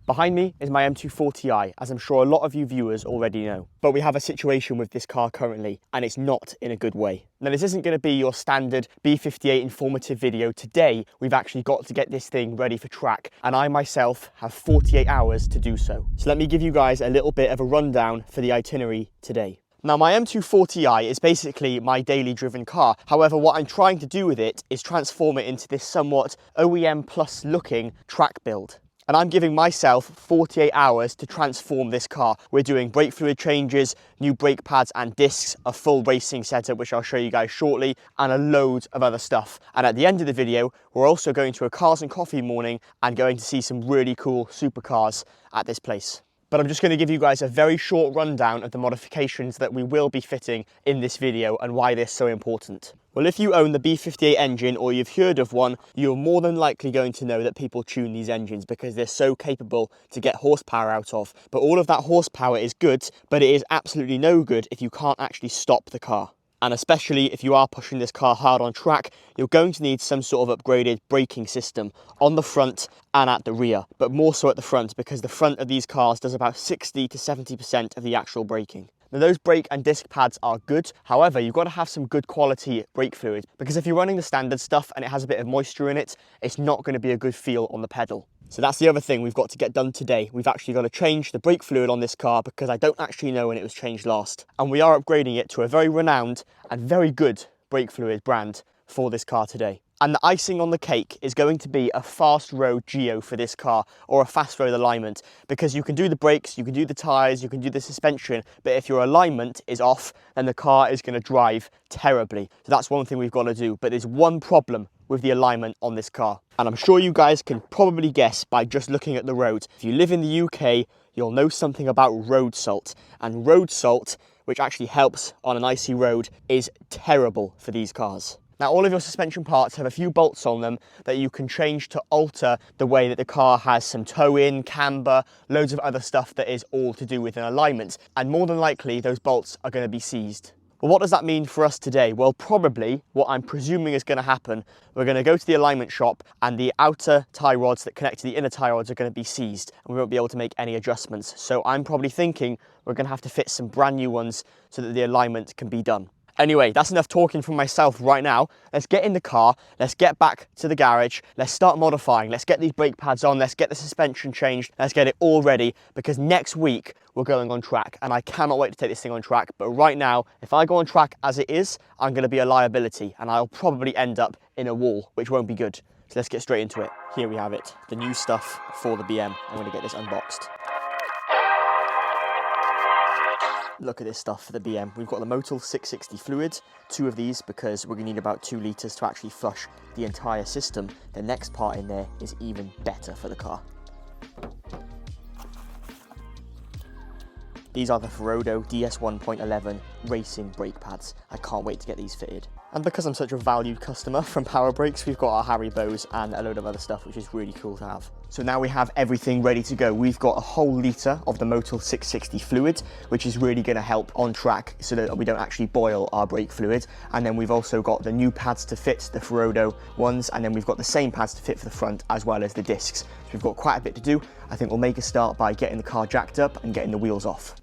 Behind me is my M240i, as I'm sure a lot of you viewers already know. But we have a situation with this car currently, and it's not in a good way. Now, this isn't going to be your standard B58 informative video. Today, we've actually got to get this thing ready for track, and I myself have 48 hours to do so. So let me give you guys a little bit of a rundown for the itinerary today. Now, my M240i is basically my daily driven car. However, what I'm trying to do with it is transform it into this somewhat OEM plus looking track build. And I'm giving myself 48 hours to transform this car. We're doing brake fluid changes, new brake pads and discs, a full racing setup, which I'll show you guys shortly, and a load of other stuff. And at the end of the video, we're also going to a Cars and Coffee morning and going to see some really cool supercars at this place. But I'm just going to give you guys a very short rundown of the modifications that we will be fitting in this video and why they're so important. Well, if you own the B58 engine or you've heard of one, you're more than likely going to know that people tune these engines because they're so capable to get horsepower out of. But all of that horsepower is good, but it is absolutely no good if you can't actually stop the car. And especially if you are pushing this car hard on track, you're going to need some sort of upgraded braking system on the front and at the rear, but more so at the front because the front of these cars does about 60 to 70% of the actual braking. Now, those brake and disc pads are good. However, you've got to have some good quality brake fluid because if you're running the standard stuff and it has a bit of moisture in it, it's not going to be a good feel on the pedal. So that's the other thing we've got to get done today. We've actually got to change the brake fluid on this car because I don't actually know when it was changed last. And we are upgrading it to a very renowned and very good brake fluid brand for this car today. And the icing on the cake is going to be a fast road geo for this car, or a fast road alignment, because you can do the brakes, you can do the tyres, you can do the suspension, but if your alignment is off, then the car is going to drive terribly. So that's one thing we've got to do. But there's one problem with the alignment on this car, and I'm sure you guys can probably guess by just looking at the road. If you live in the UK, you'll know something about road salt, and road salt, which actually helps on an icy road, is terrible for these cars. Now, all of your suspension parts have a few bolts on them that you can change to alter the way that the car has some toe-in, camber, loads of other stuff that is all to do with an alignment. And more than likely, those bolts are going to be seized. Well, what does that mean for us today? Well, probably what I'm presuming is going to happen, we're going to go to the alignment shop and the outer tie rods that connect to the inner tie rods are going to be seized and we won't be able to make any adjustments. So I'm probably thinking we're going to have to fit some brand new ones so that the alignment can be done. Anyway, that's enough talking from myself right now. Let's get in the car, let's get back to the garage, let's start modifying, let's get these brake pads on, let's get the suspension changed, let's get it all ready, because next week we're going on track and I cannot wait to take this thing on track. But right now, if I go on track as it is, I'm going to be a liability and I'll probably end up in a wall, which won't be good. So let's get straight into it. Here we have it, the new stuff for the BM. I'm going to get this unboxed. Look at this stuff for the BM. We've got the Motul 660 fluid, 2 of these because we're going to need about 2 litres to actually flush the entire system. The next part in there is even better for the car. These are the Ferodo DS 1.11 racing brake pads. I can't wait to get these fitted. And because I'm such a valued customer from Power Brakes, we've got our Harry bows and a load of other stuff, which is really cool to have. So now we have everything ready to go. We've got a whole litre of the Motul 660 fluid, which is really going to help on track so that we don't actually boil our brake fluid. And then we've also got the new pads to fit, the Ferodo ones, and then we've got the same pads to fit for the front as well as the discs. So we've got quite a bit to do. I think we'll make a start by getting the car jacked up and getting the wheels off.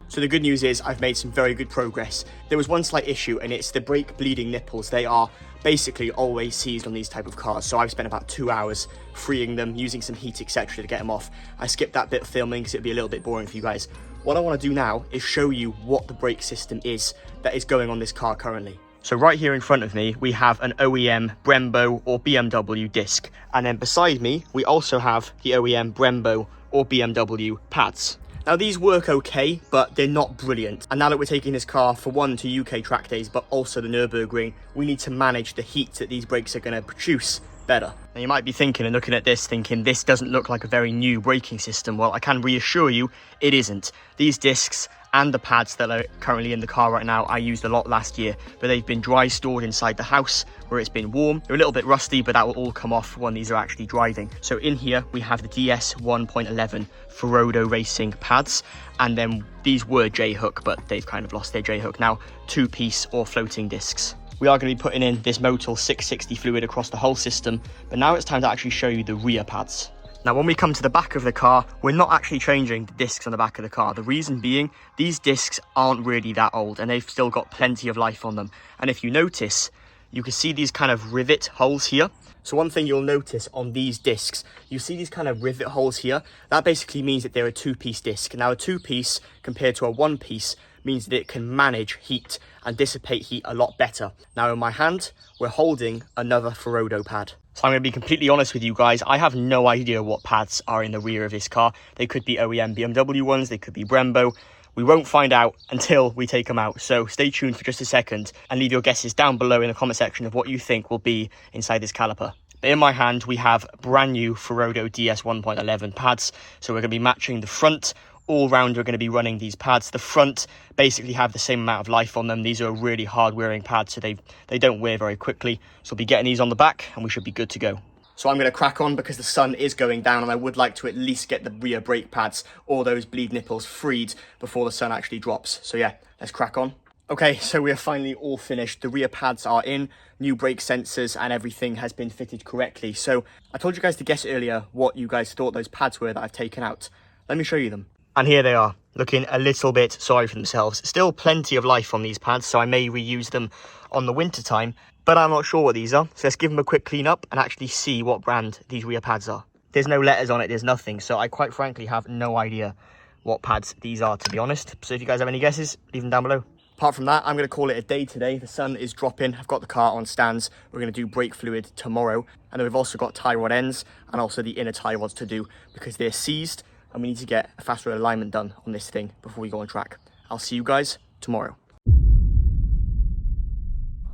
So the good news is I've made some very good progress. There was one slight issue and it's the brake bleeding nipples. They are basically always seized on these type of cars. So I've spent about 2 hours freeing them, using some heat, etc. to get them off. I skipped that bit of filming because it'd be a little bit boring for you guys. What I want to do now is show you what the brake system is that is going on this car currently. So right here in front of me, we have an OEM Brembo or BMW disc. And then beside me, we also have the OEM Brembo or BMW pads. Now these work okay, but they're not brilliant. And now that we're taking this car for one to UK track days, but also the Nürburgring, we need to manage the heat that these brakes are going to produce better. Now you might be thinking and looking at this thinking this doesn't look like a very new braking system. Well, I can reassure you it isn't. These discs and the pads that are currently in the car right now I used a lot last year, but they've been dry stored inside the house where it's been warm. They're a little bit rusty, but that will all come off when these are actually driving. So in here we have the DS 1.11 Ferodo Racing pads, and then these were J-hook, but they've kind of lost their J-hook now, 2-piece or floating discs. We are going to be putting in this Motul 660 fluid across the whole system, but now it's time to actually show you the rear pads. Now, when we come to the back of the car, we're not actually changing the discs on the back of the car. The reason being, these discs aren't really that old and they've still got plenty of life on them. And if you notice, you can see these kind of rivet holes here. So one thing you'll notice on these discs, you see these kind of rivet holes here. That basically means that they're a 2-piece disc. Now, a 2-piece compared to a 1-piece means that it can manage heat and dissipate heat a lot better. Now in my hand, we're holding another Ferodo pad. So I'm going to be completely honest with you guys, I have no idea what pads are in the rear of this car. They could be OEM BMW ones, they could be Brembo. We won't find out until we take them out. So stay tuned for just a second and leave your guesses down below in the comment section of what you think will be inside this caliper. But in my hand, we have brand new Ferodo DS 1.11 pads. So we're going to be matching the front. All round we're going to be running these pads. The front basically have the same amount of life on them. These are really hard wearing pads, so they don't wear very quickly. So we'll be getting these on the back and we should be good to go. So I'm going to crack on because the sun is going down and I would like to at least get the rear brake pads or those bleed nipples freed before the sun actually drops. So yeah, let's crack on. Okay, so we are finally all finished. The rear pads are in, new brake sensors and everything has been fitted correctly. So I told you guys to guess earlier what you guys thought those pads were that I've taken out. Let me show you them. And here they are, looking a little bit sorry for themselves. Still plenty of life on these pads, so I may reuse them on the winter time, but I'm not sure what these are. So let's give them a quick clean up and actually see what brand these rear pads are. There's no letters on it, there's nothing, so I quite frankly have no idea what pads these are, to be honest. So if you guys have any guesses, leave them down below. Apart from that, I'm going to call it a day today. The sun is dropping. I've got the car on stands. We're going to do brake fluid tomorrow. And then we've also got tie rod ends and also the inner tie rods to do because they're seized. And we need to get a fast road alignment done on this thing before we go on track. I'll see you guys tomorrow.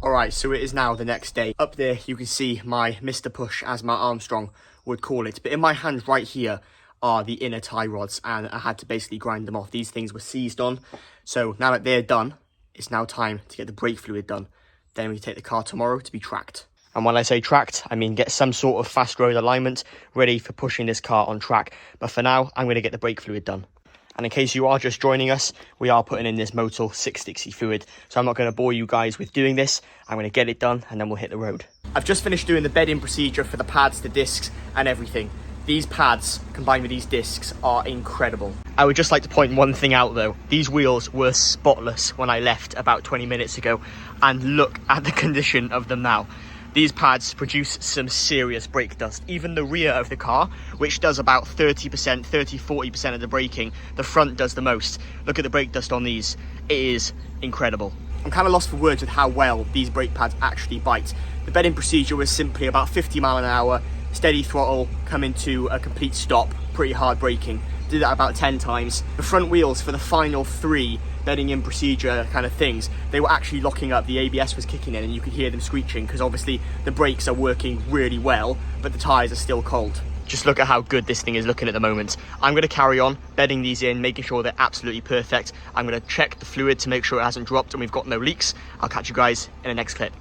Alright, so it is now the next day. Up there you can see my Mr. Push, as Matt Armstrong would call it. But in my hand right here are the inner tie rods and I had to basically grind them off. These things were seized on. So now that they're done, it's now time to get the brake fluid done. Then we take the car tomorrow to be tracked. And when I say tracked, I mean get some sort of fast road alignment ready for pushing this car on track. But for now, I'm going to get the brake fluid done. And in case you are just joining us, we are putting in this Motul 660 fluid. So I'm not going to bore you guys with doing this. I'm going to get it done and then we'll hit the road. I've just finished doing the bedding procedure for the pads, the discs and everything. These pads combined with these discs are incredible. I would just like to point one thing out though. These wheels were spotless when I left about 20 minutes ago. And look at the condition of them now. These pads produce some serious brake dust. Even the rear of the car, which does about 30%, 40% of the braking, the front does the most. Look at the brake dust on these. It is incredible. I'm kind of lost for words with how well these brake pads actually bite. The bedding procedure was simply about 50 mile an hour, steady throttle, coming to a complete stop, pretty hard braking. Did that about 10 times. The front wheels for the final 3 bedding in procedure kind of things, they were actually locking up. The ABS was kicking in and you could hear them screeching because obviously the brakes are working really well, but the tyres are still cold. Just look at how good this thing is looking at the moment. I'm going to carry on bedding these in, making sure they're absolutely perfect. I'm going to check the fluid to make sure it hasn't dropped and we've got no leaks. I'll catch you guys in the next clip.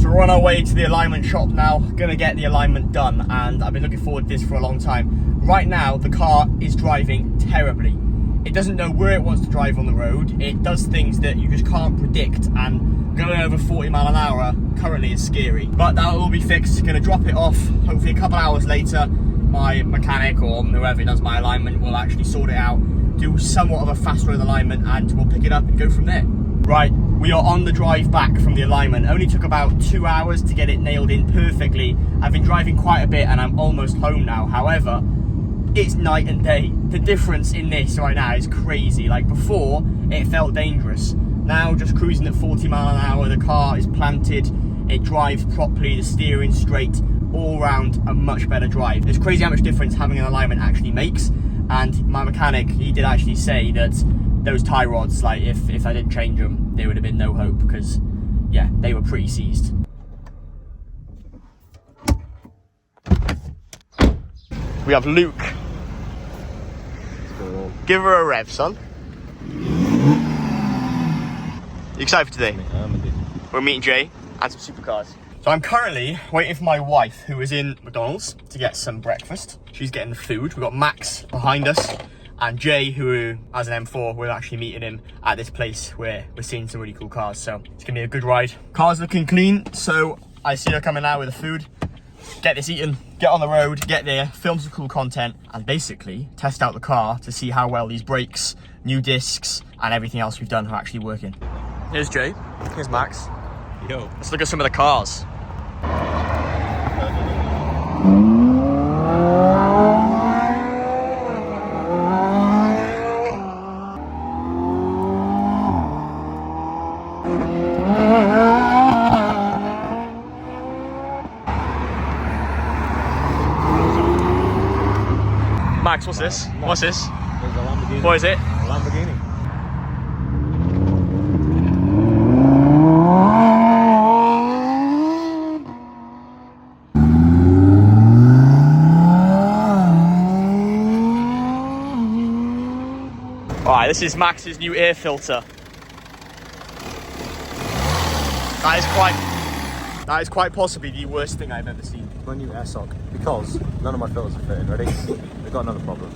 We're on our way to the alignment shop now, gonna get the alignment done, and I've been looking forward to this for a long time. Right now, the car is driving terribly. It doesn't know where it wants to drive on the road. It does things that you just can't predict, and going over 40 mile an hour currently is scary. But that will all be fixed. Gonna drop it off, hopefully a couple hours later. My mechanic or whoever does my alignment will actually sort it out, do somewhat of a fast road alignment, and we'll pick it up and go from there. Right, we are on the drive back from the alignment. Only took about 2 hours to get it nailed in perfectly. I've been driving quite a bit and I'm almost home now. However, it's night and day. The difference in this right now is crazy. Like before, it felt dangerous. Now just cruising at 40 mile an hour, the car is planted, it drives properly, the steering's straight, all round a much better drive. It's crazy how much difference having an alignment actually makes. And my mechanic, he did actually say that those tie rods, like if I didn't change them, there would have been no hope, because yeah, they were pretty seized. We have Luke. Give her a rev, son. You excited for today? We're meeting Jay and some supercars. So I'm currently waiting for my wife, who is in McDonald's, to get some breakfast. She's getting the food. We've got Max behind us, and Jay, who has an M4, we're actually meeting him at this place where we're seeing some really cool cars. So it's gonna be a good ride. Car's looking clean, so I see her coming now with the food. Get this eaten, get on the road, get there, film some cool content, and basically test out the car to see how well these brakes, new discs, and everything else we've done are actually working. Here's Jay, here's Max. Yo. Let's look at some of the cars. Max, what's this? What's this? There's a Lamborghini. What is it? A Lamborghini. Alright, this is Max's new air filter. That is quite possibly the worst thing I've ever seen. My new air sock, because none of my filters are fitting. Ready? We've got another problem.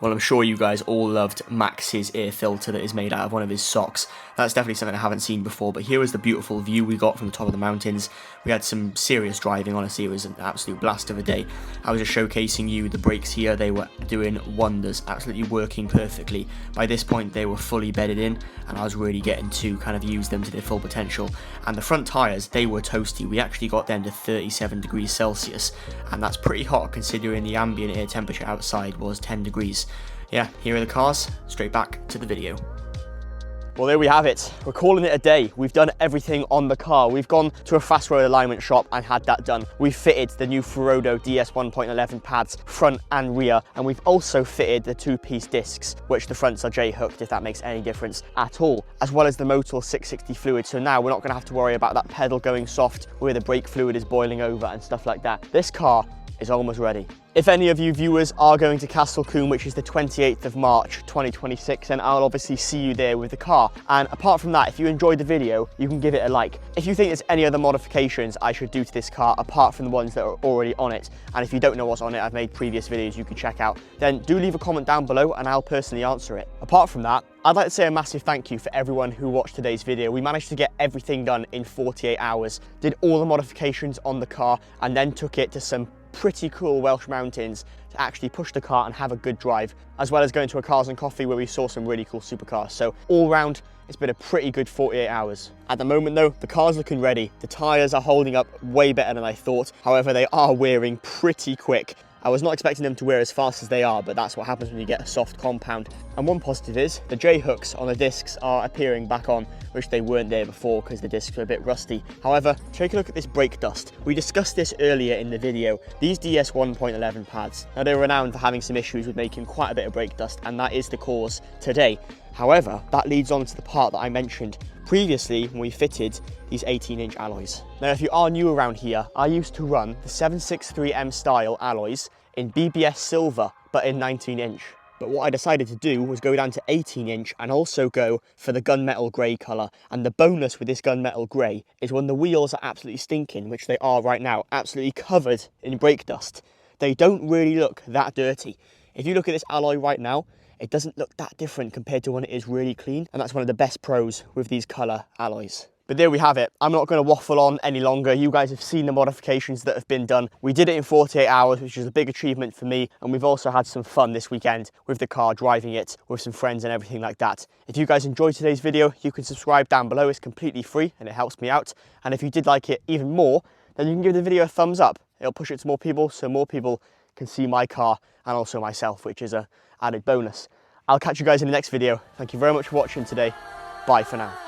Well, I'm sure you guys all loved Max's air filter that is made out of one of his socks. That's definitely something I haven't seen before, but here was the beautiful view we got from the top of the mountains. We had some serious driving, honestly. It was an absolute blast of a day. I was just showcasing you the brakes here. They were doing wonders, absolutely working perfectly. By this point, they were fully bedded in, and I was really getting to kind of use them to their full potential. And the front tyres, they were toasty. We actually got them to 37 degrees Celsius, and that's pretty hot considering the ambient air temperature outside was 10 degrees. Yeah, here are the cars, straight back to the video. Well, there we have it. We're calling it a day. We've done everything on the car. We've gone to a fast road alignment shop and had that done. We've fitted the new Ferodo DS 1.11 pads, front and rear, and we've also fitted the two-piece discs, which the fronts are J-hooked, if that makes any difference at all, as well as the Motul 660 fluid. So now we're not gonna have to worry about that pedal going soft where the brake fluid is boiling over and stuff like that. This car is almost ready. If any of you viewers are going to Castle Combe, which is the 28th of March 2026, then I'll obviously see you there with the car. And apart from that, if you enjoyed the video, you can give it a like. If you think there's any other modifications I should do to this car apart from the ones that are already on it, and if you don't know what's on it, I've made previous videos you can check out, then do leave a comment down below and I'll personally answer it. Apart from that, I'd like to say a massive thank you for everyone who watched today's video. We managed to get everything done in 48 hours, did all the modifications on the car, and then took it to some pretty cool Welsh mountains to actually push the car and have a good drive, as well as going to a Cars and Coffee where we saw some really cool supercars. So all round, it's been a pretty good 48 hours. At the moment though, the car's looking ready. The tyres are holding up way better than I thought. However, they are wearing pretty quick. I was not expecting them to wear as fast as they are, but that's what happens when you get a soft compound. And one positive is the J-hooks on the discs are appearing back on, which they weren't there before because the discs were a bit rusty. However, take a look at this brake dust. We discussed this earlier in the video. These DS 1.11 pads, now they're renowned for having some issues with making quite a bit of brake dust, and that is the cause today. However, that leads on to the part that I mentioned previously when we fitted these 18-inch alloys. Now, if you are new around here, I used to run the 763M style alloys in BBS silver, but in 19-inch. But what I decided to do was go down to 18-inch and also go for the gunmetal grey colour. And the bonus with this gunmetal grey is when the wheels are absolutely stinking, which they are right now, absolutely covered in brake dust, they don't really look that dirty. If you look at this alloy right now, it doesn't look that different compared to when it is really clean, and that's one of the best pros with these colour alloys. But there we have it. I'm not going to waffle on any longer. You guys have seen the modifications that have been done. We did it in 48 hours, which is a big achievement for me, and we've also had some fun this weekend with the car, driving it with some friends and everything like that. If you guys enjoyed today's video, you can subscribe down below. It's completely free and it helps me out. And if you did like it even more, then you can give the video a thumbs up. It'll push it to more people, so more people can see my car and also myself, which is an added bonus. I'll catch you guys in the next video. Thank you very much for watching today. Bye for now.